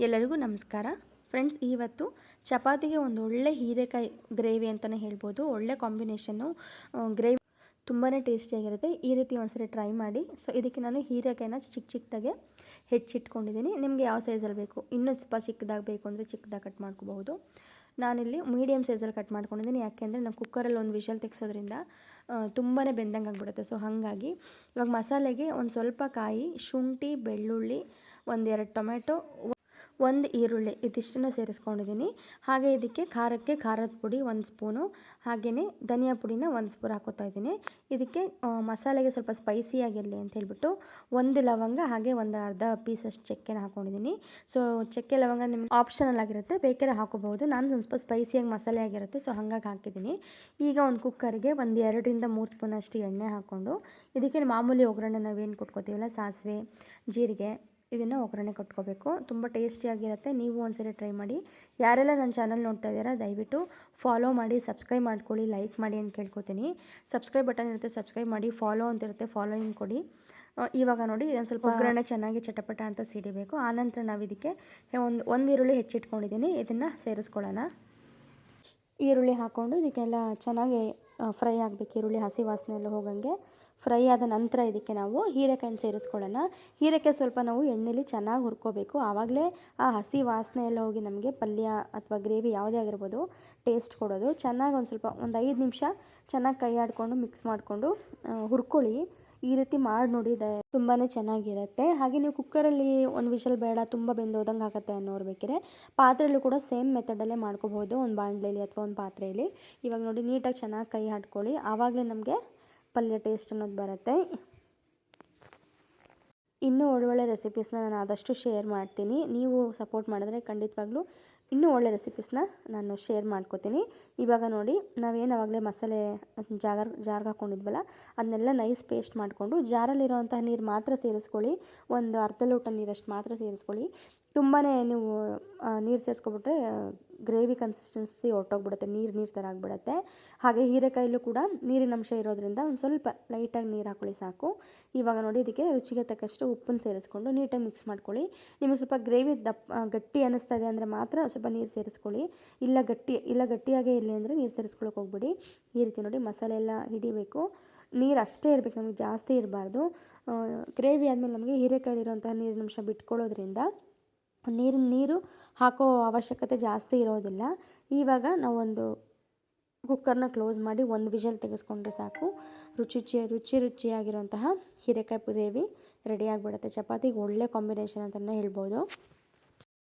ಎಲ್ಲರಿಗೂ ನಮಸ್ಕಾರ ಫ್ರೆಂಡ್ಸ್. ಇವತ್ತು ಚಪಾತಿಗೆ ಒಂದು ಒಳ್ಳೆ ಹೀರೆಕಾಯಿ ಗ್ರೇವಿ ಅಂತಲೇ ಹೇಳ್ಬೋದು. ಒಳ್ಳೆ ಕಾಂಬಿನೇಷನ್ನು. ಗ್ರೇವಿ ತುಂಬಾ ಟೇಸ್ಟಿಯಾಗಿರುತ್ತೆ. ಈ ರೀತಿ ಒಂದ್ಸರಿ ಟ್ರೈ ಮಾಡಿ. ಸೊ ಇದಕ್ಕೆ ನಾನು ಹೀರೆಕಾಯಿನ ಚಿಕ್ಕದಾಗೆ ಹೆಚ್ಚಿಟ್ಕೊಂಡಿದ್ದೀನಿ. ನಿಮಗೆ ಯಾವ ಸೈಜಲ್ಲಿ ಬೇಕು, ಇನ್ನೂ ಸ್ವಲ್ಪ ಚಿಕ್ಕದಾಗಿ ಬೇಕು ಅಂದರೆ ಚಿಕ್ಕದಾಗಿ ಕಟ್ ಮಾಡ್ಕೋಬಹುದು. ನಾನಿಲ್ಲಿ ಮೀಡಿಯಮ್ ಸೈಜಲ್ಲಿ ಕಟ್ ಮಾಡ್ಕೊಂಡಿದ್ದೀನಿ. ಯಾಕೆಂದರೆ ನಾವು ಕುಕ್ಕರಲ್ಲಿ ಒಂದು ವಿಷಲ್ ತೆಗ್ಸೋದ್ರಿಂದ ತುಂಬಾ ಬೆಂದಂಗೆ ಆಗಿಬಿಡುತ್ತೆ. ಸೊ ಹಾಗಾಗಿ ಇವಾಗ ಮಸಾಲೆಗೆ ಒಂದು ಸ್ವಲ್ಪ ಕಾಯಿ, ಶುಂಠಿ, ಬೆಳ್ಳುಳ್ಳಿ, ಒಂದೆರಡು ಟೊಮೆಟೊ, ಒಂದು ಈರುಳ್ಳಿ ಇದಿಷ್ಟನ್ನು ಸೇರಿಸ್ಕೊಂಡಿದ್ದೀನಿ. ಹಾಗೆ ಇದಕ್ಕೆ ಖಾರದ ಪುಡಿ 1 ಸ್ಪೂನು, ಹಾಗೆಯೇ ಧನಿಯಾ ಪುಡಿನ 1 ಸ್ಪೂನ್ ಹಾಕೋತಾ ಇದ್ದೀನಿ. ಇದಕ್ಕೆ ಮಸಾಲೆಗೆ ಸ್ವಲ್ಪ ಸ್ಪೈಸಿಯಾಗಿರಲಿ ಅಂತ ಹೇಳ್ಬಿಟ್ಟು 1 ಲವಂಗ ಹಾಗೆ ಒಂದು ಅರ್ಧ ಪೀಸಷ್ಟು ಚಕ್ಕೆನ ಹಾಕ್ಕೊಂಡಿದ್ದೀನಿ. ಸೊ ಚಕ್ಕೆ ಲವಂಗ ನಿಮ್ಗೆ ಆಪ್ಷನಲ್ ಆಗಿರುತ್ತೆ, ಬೇಕಾದ್ರೆ ಹಾಕೋಬಹುದು. ನಾನು ಒಂದು ಸ್ವಲ್ಪ ಸ್ಪೈಸಿಯಾಗಿ ಮಸಾಲೆ ಆಗಿರುತ್ತೆ, ಸೊ ಹಾಗಾಗಿ ಹಾಕಿದ್ದೀನಿ. ಈಗ ಒಂದು ಕುಕ್ಕರ್ಗೆ ಒಂದು 2ರಿಂದ 3 ಸ್ಪೂನಷ್ಟು ಎಣ್ಣೆ ಹಾಕ್ಕೊಂಡು ಇದಕ್ಕೆ ಮಾಮೂಲಿ ಒಗ್ಗರಣೆ ನಾವೇನು ಕೊಟ್ಕೋತೀವಲ್ಲ, ಸಾಸಿವೆ, ಜೀರಿಗೆ, ಇದನ್ನು ಒಗ್ಗರಣೆ ಕೊಟ್ಕೋಬೇಕು. ತುಂಬ ಟೇಸ್ಟಿಯಾಗಿರುತ್ತೆ. ನೀವು ಒಂದ್ಸರಿ ಟ್ರೈ ಮಾಡಿ. ಯಾರೆಲ್ಲ ನನ್ನ ಚಾನಲ್ ನೋಡ್ತಾ ಇದ್ದೀರಾ ದಯವಿಟ್ಟು ಫಾಲೋ ಮಾಡಿ, ಸಬ್ಸ್ಕ್ರೈಬ್ ಮಾಡ್ಕೊಳ್ಳಿ, ಲೈಕ್ ಮಾಡಿ ಅಂತ ಕೇಳ್ಕೊತೀನಿ. ಸಬ್ಸ್ಕ್ರೈಬ್ ಬಟನ್ ಇರುತ್ತೆ, ಸಬ್ಸ್ಕ್ರೈಬ್ ಮಾಡಿ. ಫಾಲೋ ಅಂತ ಇರುತ್ತೆ, ಫಾಲೋಯಿಂಗ್ ಕೊಡಿ. ಇವಾಗ ನೋಡಿ, ಇದನ್ನು ಸ್ವಲ್ಪ ಒಗ್ಗರಣೆ ಚೆನ್ನಾಗಿ ಚಟಪಟ ಅಂತ ಸಿಡಿಬೇಕು. ಆನಂತರ ನಾವು ಇದಕ್ಕೆ ಒಂದು ಈರುಳ್ಳಿ ಹೆಚ್ಚಿಟ್ಕೊಂಡಿದ್ದೀನಿ, ಇದನ್ನು ಸೇರಿಸ್ಕೊಳ್ಳೋಣ. ಈರುಳ್ಳಿ ಹಾಕ್ಕೊಂಡು ಇದಕ್ಕೆಲ್ಲ ಚೆನ್ನಾಗಿ ಫ್ರೈ ಆಗಬೇಕು. ಈರುಳ್ಳಿ ಹಸಿ ವಾಸನೆ ಎಲ್ಲ ಹೋಗಂಗೆ ಫ್ರೈ ಆದ ನಂತರ ಇದಕ್ಕೆ ನಾವು ಹೀರೆಕಾಯಿನ ಸೇರಿಸ್ಕೊಳ್ಳೋಣ. ಹೀರೆಕಾಯಿ ಸ್ವಲ್ಪ ನಾವು ಎಣ್ಣೆಲಿ ಚೆನ್ನಾಗಿ ಹುರ್ಕೋಬೇಕು. ಆವಾಗಲೇ ಆ ಹಸಿ ವಾಸನೆ ಎಲ್ಲ ಹೋಗಿ ನಮಗೆ ಪಲ್ಯ ಅಥವಾ ಗ್ರೇವಿ ಯಾವುದೇ ಆಗಿರ್ಬೋದು ಟೇಸ್ಟ್ ಕೊಡೋದು. ಚೆನ್ನಾಗಿ ಒಂದು 5 ನಿಮಿಷ ಚೆನ್ನಾಗಿ ಕೈ ಆಡಿಕೊಂಡು ಮಿಕ್ಸ್ ಮಾಡಿಕೊಂಡು ಹುರ್ಕೊಳ್ಳಿ. ಈ ರೀತಿ ಮಾಡಿ ನೋಡಿ, ತುಂಬಾ ಚೆನ್ನಾಗಿರುತ್ತೆ. ಹಾಗೆ ನೀವು ಕುಕ್ಕರಲ್ಲಿ ಒಂದು ವಿಷಲ್ ಬೇಡ, ತುಂಬ ಬೆಂದೋದಂಗೆ ಆಗುತ್ತೆ ಅನ್ನೋರು ಬೇಕಿದ್ರೆ ಪಾತ್ರೆಯಲ್ಲೂ ಕೂಡ ಸೇಮ್ ಮೆಥಡಲ್ಲೇ ಮಾಡ್ಕೋಬೋದು, ಒಂದು ಬಾಣಲೆಯಲ್ಲಿ ಅಥವಾ ಒಂದು ಪಾತ್ರೆಯಲ್ಲಿ. ಇವಾಗ ನೋಡಿ, ನೀಟಾಗಿ ಚೆನ್ನಾಗಿ ಕೈ ಆಡ್ಕೊಳ್ಳಿ, ಆವಾಗಲೇ ನಮಗೆ ಪಲ್ಯ ಟೇಸ್ಟ್ ಅನ್ನೋದು ಬರುತ್ತೆ. ಇನ್ನೂ ಒಳ್ಳೊಳ್ಳೆ ರೆಸಿಪೀಸ್ನ ನಾನು ಆದಷ್ಟು ಶೇರ್ ಮಾಡ್ತೀನಿ. ನೀವು ಸಪೋರ್ಟ್ ಮಾಡಿದ್ರೆ ಖಂಡಿತವಾಗ್ಲೂ ಇನ್ನೂ ಒಳ್ಳೆ ರೆಸಿಪೀಸ್ನ ನಾನು ಶೇರ್ ಮಾಡ್ಕೋತೀನಿ. ಇವಾಗ ನೋಡಿ, ನಾವೇನು ಆವಾಗಲೇ ಮಸಾಲೆ ಜಾರ್ಗೆ ಹಾಕ್ಕೊಂಡಿದ್ವಲ್ಲ, ಅದನ್ನೆಲ್ಲ ನೈಸ್ ಪೇಸ್ಟ್ ಮಾಡಿಕೊಂಡು ಜಾರಲ್ಲಿರೋವಂತಹ ನೀರು ಮಾತ್ರ ಸೇರಿಸ್ಕೊಳ್ಳಿ. ಒಂದು ಅರ್ಧ ಲೋಟ ನೀರಷ್ಟು ಮಾತ್ರ ಸೇರಿಸ್ಕೊಳ್ಳಿ. ತುಂಬಾ ನೀವು ನೀರು ಸೇರಿಸ್ಕೊಬಿಟ್ರೆ ಗ್ರೇವಿ ಕನ್ಸಿಸ್ಟೆನ್ಸಿ ಹೊರಟೋಗ್ಬಿಡುತ್ತೆ, ನೀರು ಥರ ಆಗಿಬಿಡುತ್ತೆ. ಹಾಗೆ ಹೀರೆಕಾಯಲ್ಲೂ ಕೂಡ ನೀರಿನ ಅಂಶ ಇರೋದ್ರಿಂದ ಒಂದು ಸ್ವಲ್ಪ ಲೈಟಾಗಿ ನೀರು ಹಾಕ್ಕೊಳ್ಳಿ ಸಾಕು. ಇವಾಗ ನೋಡಿ, ಇದಕ್ಕೆ ರುಚಿಗೆ ತಕ್ಕಷ್ಟು ಉಪ್ಪನ್ನು ಸೇರಿಸ್ಕೊಂಡು ನೀಟಾಗಿ ಮಿಕ್ಸ್ ಮಾಡ್ಕೊಳ್ಳಿ. ನಿಮಗೆ ಸ್ವಲ್ಪ ಗ್ರೇವಿ ಗಟ್ಟಿ ಅನ್ನಿಸ್ತಾ ಇದೆ ಅಂದರೆ ಮಾತ್ರ ಸ್ವಲ್ಪ ನೀರು ಸೇರಿಸ್ಕೊಳ್ಳಿ. ಇಲ್ಲ ಗಟ್ಟಿಯಾಗೇ ಇರಲಿ ಅಂದರೆ ನೀರು ಸೇರಿಸ್ಕೊಳ್ಳೋಕೆ ಹೋಗ್ಬಿಡಿ. ಈ ರೀತಿ ನೋಡಿ ಮಸಾಲೆ ಎಲ್ಲ ಹಿಡಿಬೇಕು. ನೀರು ಅಷ್ಟೇ ಇರಬೇಕು, ನಮಗೆ ಜಾಸ್ತಿ ಇರಬಾರ್ದು. ಗ್ರೇವಿ ಆದಮೇಲೆ ನಮಗೆ ಹೀರೆಕಾಯಲ್ಲಿರುವಂತಹ ನೀರಿನ ಅಂಶ ಬಿಟ್ಕೊಳ್ಳೋದ್ರಿಂದ ನೀರು ಹಾಕೋ ಅವಶ್ಯಕತೆ ಜಾಸ್ತಿ ಇರೋದಿಲ್ಲ. ಇವಾಗ ನಾವೊಂದು ಕುಕ್ಕರ್ನ ಕ್ಲೋಸ್ ಮಾಡಿ ಒಂದು ವಿಷಲ್ ತೆಗೆಸ್ಕೊಂಡ್ರೆ ಸಾಕು. ರುಚಿಯಾಗಿರುವಂತಹ ಹೀರೆಕಾಯಿ ಗ್ರೇವಿ ರೆಡಿ ಆಗಿಬಿಡುತ್ತೆ. ಚಪಾತಿಗೆ ಒಳ್ಳೆ ಕಾಂಬಿನೇಷನ್ ಅಂತಲೇ ಹೇಳ್ಬೋದು.